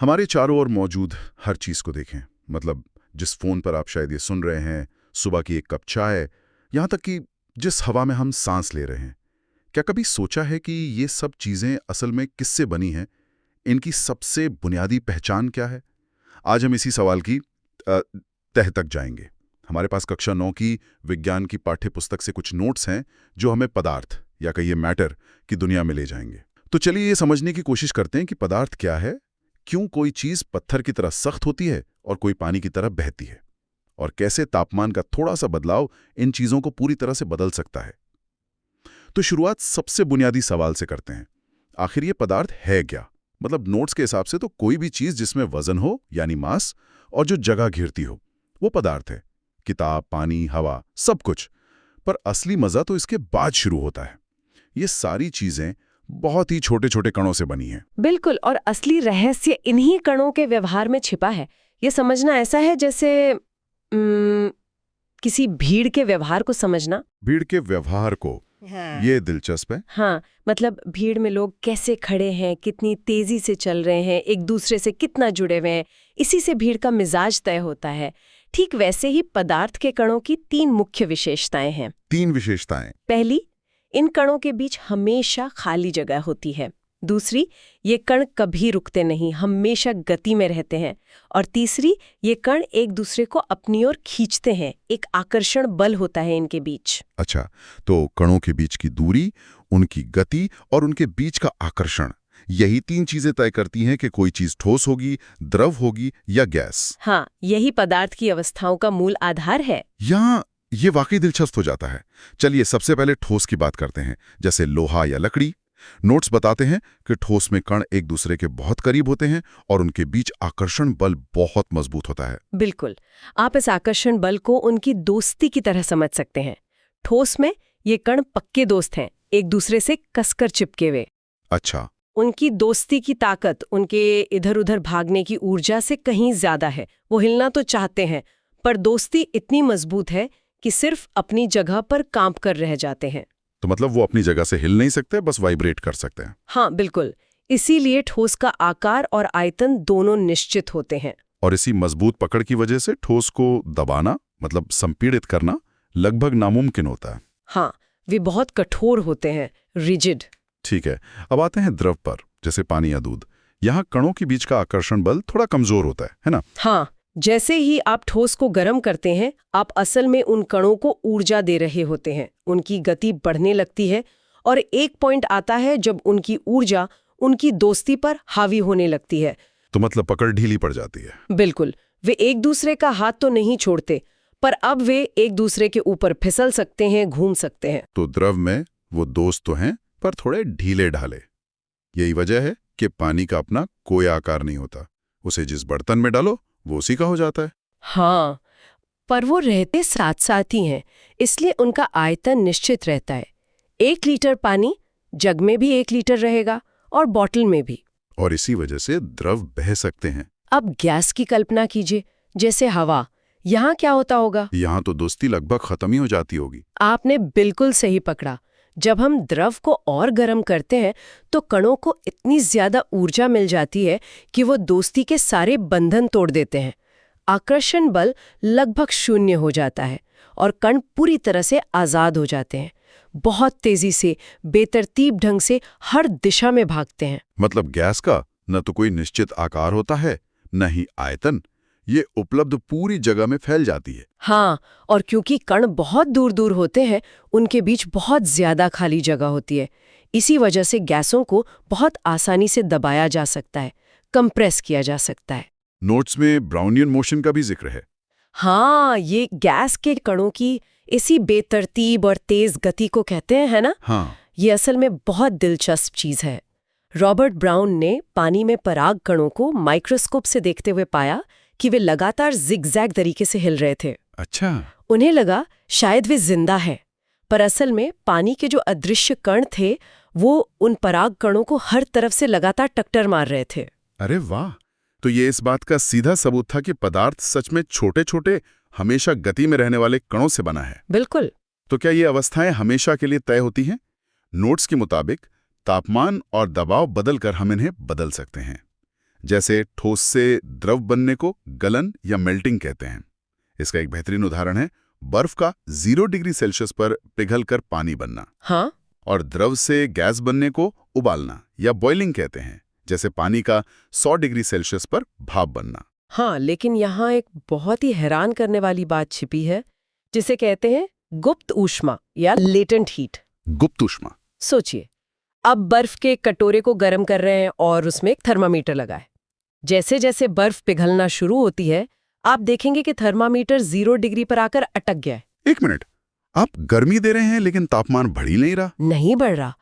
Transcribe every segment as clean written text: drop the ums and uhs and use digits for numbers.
हमारे चारों ओर मौजूद हर चीज को देखें, मतलब जिस फोन पर आप शायद ये सुन रहे हैं, सुबह की एक कप चाय, यहां तक कि जिस हवा में हम सांस ले रहे हैं, क्या कभी सोचा है कि ये सब चीजें असल में किससे बनी हैं? इनकी सबसे बुनियादी पहचान क्या है? आज हम इसी सवाल की तह तक जाएंगे। हमारे पास कक्षा 9 की विज्ञान की पाठ्य पुस्तक से कुछ नोट्स हैं जो हमें पदार्थ या कहिए मैटर की दुनिया में ले जाएंगे। तो चलिए ये समझने की कोशिश करते हैं कि पदार्थ क्या है, क्यों कोई चीज पत्थर की तरह सख्त होती है और कोई पानी की तरह बहती है, और कैसे तापमान का थोड़ा सा बदलाव इन चीजों को पूरी तरह से बदल सकता है। तो शुरुआत सबसे बुनियादी सवाल से करते हैं, आखिर ये पदार्थ है क्या? मतलब नोट्स के हिसाब से तो कोई भी चीज जिसमें वजन हो यानी मास और जो जगह घेरती हो वो पदार्थ है। किताब, पानी, हवा, सब कुछ। पर असली मजा तो इसके बाद शुरू होता है। ये सारी चीजें बहुत ही छोटे छोटे कणों से बनी हैं। बिल्कुल, और असली रहस्य इन्हीं कणों के व्यवहार में छिपा है। ये समझना ऐसा है जैसे किसी भीड़ के व्यवहार को समझना। भीड़ के व्यवहार को? हाँ। ये दिलचस्प है। हाँ, मतलब भीड़ में लोग कैसे खड़े हैं, कितनी तेजी से चल रहे हैं, एक दूसरे से कितना जुड़े हुए हैं, इसी से भीड़ का मिजाज तय होता है। ठीक वैसे ही पदार्थ के कणों की 3 मुख्य विशेषताएं हैं। 3 विशेषताएं? पहली, इन कणों के बीच हमेशा खाली जगह होती है। दूसरी, ये कण कभी रुकते नहीं, हमेशा गति में रहते हैं। और तीसरी, ये कण एक दूसरे को अपनी ओर खींचते हैं, एक आकर्षण बल होता है इनके बीच। अच्छा, तो कणों के बीच की दूरी, उनकी गति और उनके बीच का आकर्षण, यही 3 चीजें तय करती हैं कि कोई चीज ठोस होगी, द्रव होगी या गैस। हाँ, यही पदार्थ की अवस्थाओं का मूल आधार है। यहाँ ये वाकई दिलचस्प हो जाता है। चलिए सबसे पहले ठोस की बात करते हैं, जैसे लोहा या लकड़ी। नोट्स बताते हैं कि ठोस में कण एक दूसरे के बहुत करीब होते हैं और उनके बीच आकर्षण बल बहुत मजबूत होता है। बिल्कुल, आप इस आकर्षण बल को उनकी दोस्ती की तरह समझ सकते हैं। ठोस में ये कण पक्के दोस्त हैं, एक दूसरे से कसकर चिपके हुए। अच्छा। उनकी दोस्ती की ताकत उनके इधर उधर भागने की ऊर्जा से कहीं ज्यादा है। वो हिलना तो चाहते हैं, पर दोस्ती इतनी मजबूत है कि सिर्फ अपनी जगह पर कांप कर रह जाते हैं। तो मतलब वो अपनी जगह से हिल नहीं सकते, बस वाइब्रेट कर सकते हैं। हाँ बिल्कुल, इसीलिए ठोस का आकार और आयतन दोनों निश्चित होते हैं। और इसी मजबूत पकड़ की वजह से ठोस को दबाना, मतलब संपीड़ित करना, लगभग नामुमकिन होता है। हाँ, वे बहुत कठोर होते हैं, रिजिड। ठीक है, अब आते हैं द्रव पर, जैसे पानी या दूध। यहाँ कणों के बीच का आकर्षण बल थोड़ा कमजोर होता है ना? हाँ, जैसे ही आप ठोस को गर्म करते हैं, आप असल में उन कणों को ऊर्जा दे रहे होते हैं। उनकी गति बढ़ने लगती है और एक पॉइंट आता है जब उनकी ऊर्जा उनकी दोस्ती पर हावी होने लगती है। तो मतलब पकड़ ढीली पड़ जाती है। बिल्कुल, वे एक दूसरे का हाथ तो नहीं छोड़ते, पर अब वे एक दूसरे के ऊपर फिसल सकते हैं, घूम सकते हैं। तो द्रव में वो दोस्त तो हैं, पर थोड़े ढीले ढाले। यही वजह है कि पानी का अपना कोई आकार नहीं होता। उसे जिस बर्तन में डालो वो उसी का हो जाता है। हाँ, पर वो रहते साथ साथ ही हैं, इसलिए उनका आयतन निश्चित रहता है। 1 लीटर पानी जग में भी 1 लीटर रहेगा और बॉटल में भी। और इसी वजह से द्रव बह सकते हैं। अब गैस की कल्पना कीजिए, जैसे हवा। यहाँ क्या होता होगा? यहाँ तो दोस्ती लगभग खत्म ही हो जाती होगी। आपने बिल्कुल सही पकड़ा। जब हम द्रव को और गर्म करते हैं तो कणों को इतनी ज्यादा ऊर्जा मिल जाती है कि वो दोस्ती के सारे बंधन तोड़ देते हैं। आकर्षण बल लगभग शून्य हो जाता है और कण पूरी तरह से आजाद हो जाते हैं। बहुत तेजी से, बेतरतीब ढंग से हर दिशा में भागते हैं। मतलब गैस का न तो कोई निश्चित आकार होता है, न ही आयतन। ये उपलब्ध पूरी जगह में फैल जाती है। हाँ, और क्योंकि कण बहुत दूर दूर होते हैं, उनके बीच बहुत ज्यादा खाली जगह होती है। इसी वजह से गैसों को बहुत आसानी से दबाया जा सकता है, कंप्रेस किया जा सकता है। नोट्स में ब्राउनियन मोशन का भी जिक्र है। हाँ, ये गैस के कणों की इसी बेतरतीब और तेज गति को कहते हैं, है ना? हाँ। ये असल में बहुत दिलचस्प चीज है। रॉबर्ट ब्राउन ने पानी में पराग कणों को माइक्रोस्कोप से देखते हुए पाया कि वे लगातार जिगजैग तरीके से हिल रहे थे। अच्छा। उन्हें लगा शायद वे जिंदा है, पर असल में पानी के जो अदृश्य कण थे वो उन पराग कणों को हर तरफ से लगातार टक्कर मार रहे थे। अरे वाह! तो ये इस बात का सीधा सबूत था कि पदार्थ सच में छोटे छोटे, हमेशा गति में रहने वाले कणों से बना है। बिल्कुल। तो क्या ये अवस्थाएं हमेशा के लिए तय होती हैं? नोट्स के मुताबिक तापमान और दबाव बदलकर हम इन्हें बदल सकते हैं। जैसे ठोस से द्रव बनने को गलन या मेल्टिंग कहते हैं। इसका एक बेहतरीन उदाहरण है बर्फ का 0 डिग्री सेल्सियस पर पिघलकर पानी बनना। हाँ, और द्रव से गैस बनने को उबालना या बॉइलिंग कहते हैं, जैसे पानी का 100 डिग्री सेल्सियस पर भाप बनना। हाँ, लेकिन यहाँ एक बहुत ही हैरान करने वाली बात छिपी है, जिसे कहते हैं गुप्त ऊष्मा या लेटेंट हीट। गुप्त ऊष्मा। सोचिए, अब बर्फ के कटोरे को गर्म कर रहे हैं और उसमें एक थर्मामीटर लगा है। जैसे जैसे बर्फ पिघलना शुरू होती है, आप देखेंगे कि थर्मामीटर 0 डिग्री पर आकर अटक गया है। एक मिनट, आप गर्मी दे रहे हैं लेकिन तापमान बढ़ ही नहीं रहा। नहीं बढ़ रहा।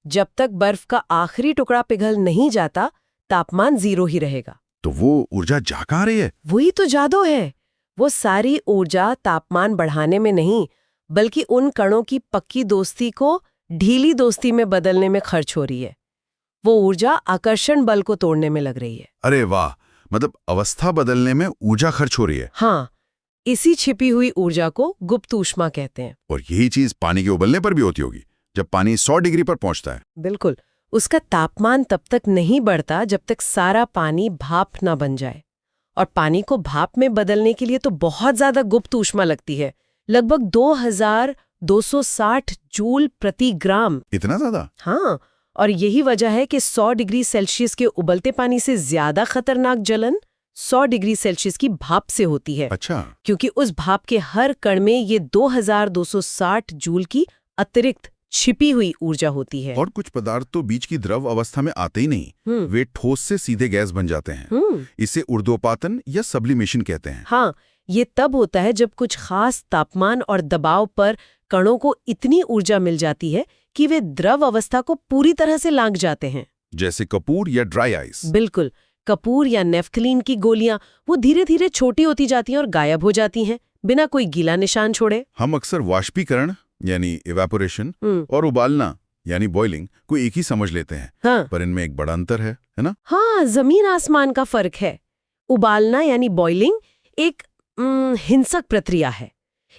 जब तक बर्फ का आखिरी टुकड़ा पिघल नहीं जाता, तापमान 0 ही रहेगा। तो वो ऊर्जा जा कहाँ रही है? वही तो जादू है। वो सारी ऊर्जा तापमान बढ़ाने में नहीं, बल्कि उन कणों की पक्की दोस्ती को ढीली दोस्ती में बदलने में खर्च हो रही है। वो ऊर्जा आकर्षण बल को तोड़ने में लग रही है। अरे वाह, मतलब अवस्था बदलने में ऊर्जा खर्च हो रही है। हाँ, इसी छिपी हुई ऊर्जा को गुप्त ऊष्मा कहते हैं। और यही चीज पानी के उबलने पर भी होती होगी, जब पानी 100 डिग्री पर पहुंचता है। बिल्कुल, उसका तापमान तब तक नहीं बढ़ता जब तक सारा पानी भाप ना बन जाए। और पानी को भाप में बदलने के लिए तो बहुत ज्यादा गुप्त ऊष्मा लगती है, लगभग 2260 जूल प्रति ग्राम। इतना ज्यादा? हाँ, और यही वजह है कि 100 डिग्री सेल्सियस के उबलते पानी से ज्यादा खतरनाक जलन 100 डिग्री सेल्सियस की भाप से होती है। अच्छा। क्योंकि उस भाप के हर कण में ये 2260 जूल की अतिरिक्त छिपी हुई ऊर्जा होती है। और कुछ पदार्थ तो बीच की द्रव अवस्था में आते ही नहीं, वे ठोस से सीधे गैस बन जाते हैं। इसे ऊर्ध्वपातन या सब्लिमेशन कहते हैं। हाँ, ये तब होता है जब कुछ खास तापमान और दबाव पर कणों को इतनी ऊर्जा मिल जाती है कि वे द्रव अवस्था को पूरी तरह से लांघ जाते हैं। जैसे कपूर या ड्राई आइस। बिल्कुल, कपूर या नेफ्थलीन की गोलियां वो धीरे धीरे छोटी होती जाती हैं और गायब हो जाती हैं, बिना कोई गीला निशान छोड़े। हम अक्सर वाष्पीकरण यानी इवेपोरेशन और उबालना यानी बॉइलिंग को एक ही समझ लेते हैं। हाँ, पर इनमें एक बड़ा अंतर है ना? हाँ, जमीन आसमान का फर्क है। उबालना यानी बॉइलिंग एक हिंसक प्रक्रिया है।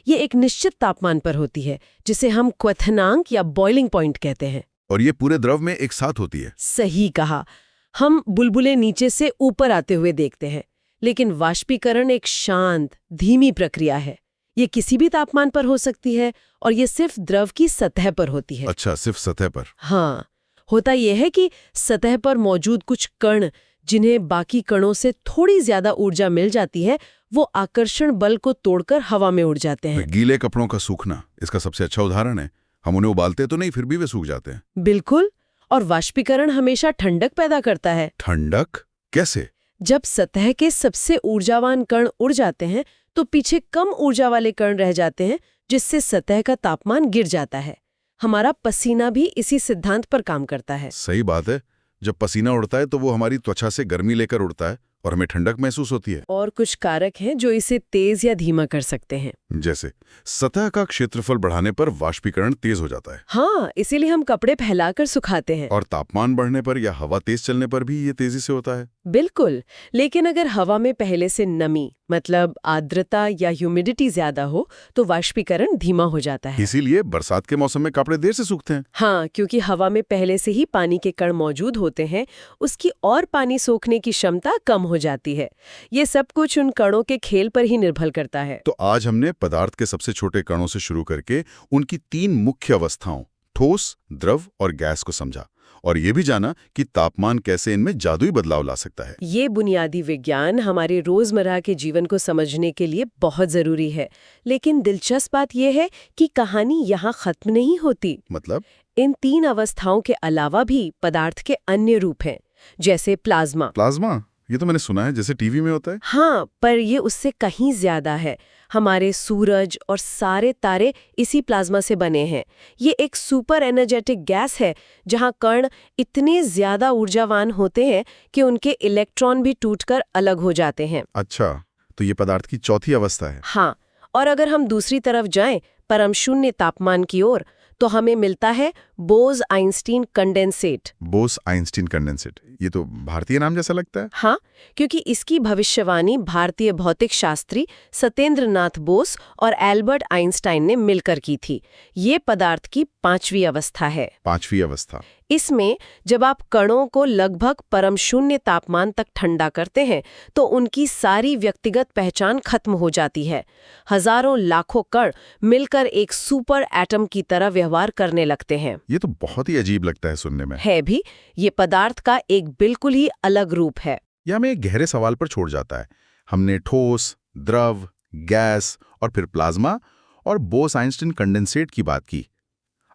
ये एक निश्चित तापमान पर होती है, जिसे हम क्वथनांक या बॉइलिंग पॉइंट कहते हैं। और ये पूरे द्रव में एक साथ होती है। सही कहा। हम बुलबुले नीचे से ऊपर आते हुए देखते हैं, लेकिन वाष्पीकरण एक शांत, धीमी प्रक्रिया है। ये किसी भी तापमान पर हो सकती है और ये सिर्फ द्रव की सतह पर होती है। अच्छा, सिर्फ सतह पर? हाँ, होता यह है कि सतह पर मौजूद कुछ कण, जिन्हें बाकी कणों से थोड़ी ज्यादा ऊर्जा मिल जाती है, वो आकर्षण बल को तोड़कर हवा में उड़ जाते हैं। गीले कपड़ों का सूखना इसका सबसे अच्छा उदाहरण है। हम उन्हें उबालते तो नहीं, फिर भी वे सूख जाते हैं। बिल्कुल। और वाष्पीकरण हमेशा ठंडक पैदा करता है। ठंडक कैसे? जब सतह के सबसे ऊर्जावान कण उड़ जाते हैं तो पीछे कम ऊर्जा वाले कण रह जाते हैं, जिससे सतह का तापमान गिर जाता है। हमारा पसीना भी इसी सिद्धांत पर काम करता है। सही बात है। जब पसीना उड़ता है तो वो हमारी त्वचा से गर्मी लेकर उड़ता है और हमें ठंडक महसूस होती है। और कुछ कारक हैं जो इसे तेज या धीमा कर सकते हैं। जैसे सतह का क्षेत्रफल बढ़ाने पर वाष्पीकरण तेज हो जाता है। हाँ, इसीलिए हम कपड़े फैलाकर सुखाते हैं। और तापमान बढ़ने पर या हवा तेज चलने पर भी ये तेजी से होता है। बिल्कुल, लेकिन अगर हवा में पहले से नमी मतलब आर्द्रता या ह्यूमिडिटी ज्यादा हो तो वाष्पीकरण धीमा हो जाता है। इसीलिए बरसात के मौसम में कपड़े देर से सूखते हैं। हाँ, क्योंकि हवा में पहले से ही पानी के कण मौजूद होते हैं, उसकी और पानी सोखने की क्षमता कम हो जाती है। ये सब कुछ उन कणों के खेल पर ही निर्भर करता है। तो आज हमने पदार्थ के सबसे छोटे कणों से शुरू करके उनकी 3 मुख्य अवस्थाओं ठोस, द्रव और गैस को समझा, और ये भी जाना कि तापमान कैसे इनमें जादुई बदलाव ला सकता है। ये बुनियादी विज्ञान हमारे रोजमर्रा के जीवन को समझने के लिए बहुत जरूरी है। लेकिन दिलचस्प बात यह है कि कहानी यहाँ खत्म नहीं होती। मतलब? इन 3 अवस्थाओं के अलावा भी पदार्थ के अन्य रूप हैं, जैसे प्लाज्मा। प्लाज्मा? ये तो मैंने सुना है जैसे टीवी में होता है। हाँ, पर ये उससे कहीं ज्यादा है। हमारे सूरज और सारे तारे इसी प्लाज्मा से बने हैं। ये एक सुपर एनर्जेटिक गैस है जहाँ कण इतने ज्यादा ऊर्जावान होते हैं कि उनके इलेक्ट्रॉन भी टूटकर अलग हो जाते हैं। अच्छा, तो ये पदार्थ की चौथी अवस्था है। हाँ, और अगर हम दूसरी तरफ जाएं, परम शून्य तापमान की ओर, तो हमें मिलता है बोस-आइंस्टीन कंडेंसेट। बोस-आइंस्टीन कंडेंसेट, ये तो भारतीय नाम जैसा लगता है। हाँ, क्योंकि इसकी भविष्यवाणी भारतीय भौतिक शास्त्री सत्येंद्र नाथ बोस और एल्बर्ट आइंस्टाइन ने मिलकर की थी। ये पदार्थ की 5वीं अवस्था है। 5वीं अवस्था। इसमें जब आप कणों को लगभग परम शून्य तापमान तक ठंडा करते हैं तो उनकी सारी व्यक्तिगत पहचान खत्म हो जाती है। हजारों लाखों कण मिलकर एक सुपर एटम की तरह व्यवहार करने लगते हैं। ये तो बहुत ही अजीब लगता है सुनने में। है भी, ये पदार्थ का एक बिल्कुल ही अलग रूप है। यह हमें एक गहरे सवाल पर छोड़ जाता है। हमने ठोस, द्रव, गैस और फिर प्लाज्मा और बोस-आइंस्टीन कंडेंसेट की बात की।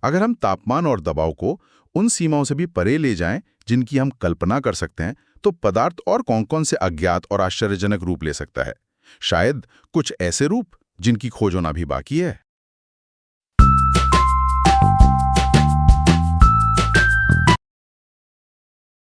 अगर हम तापमान और दबाव को उन सीमाओं से भी परे ले जाएं जिनकी हम कल्पना कर सकते हैं, तो पदार्थ और कौन-कौन से अज्ञात और आश्चर्यजनक रूप ले सकता है। शायद कुछ ऐसे रूप जिनकी खोज होना भी बाकी है।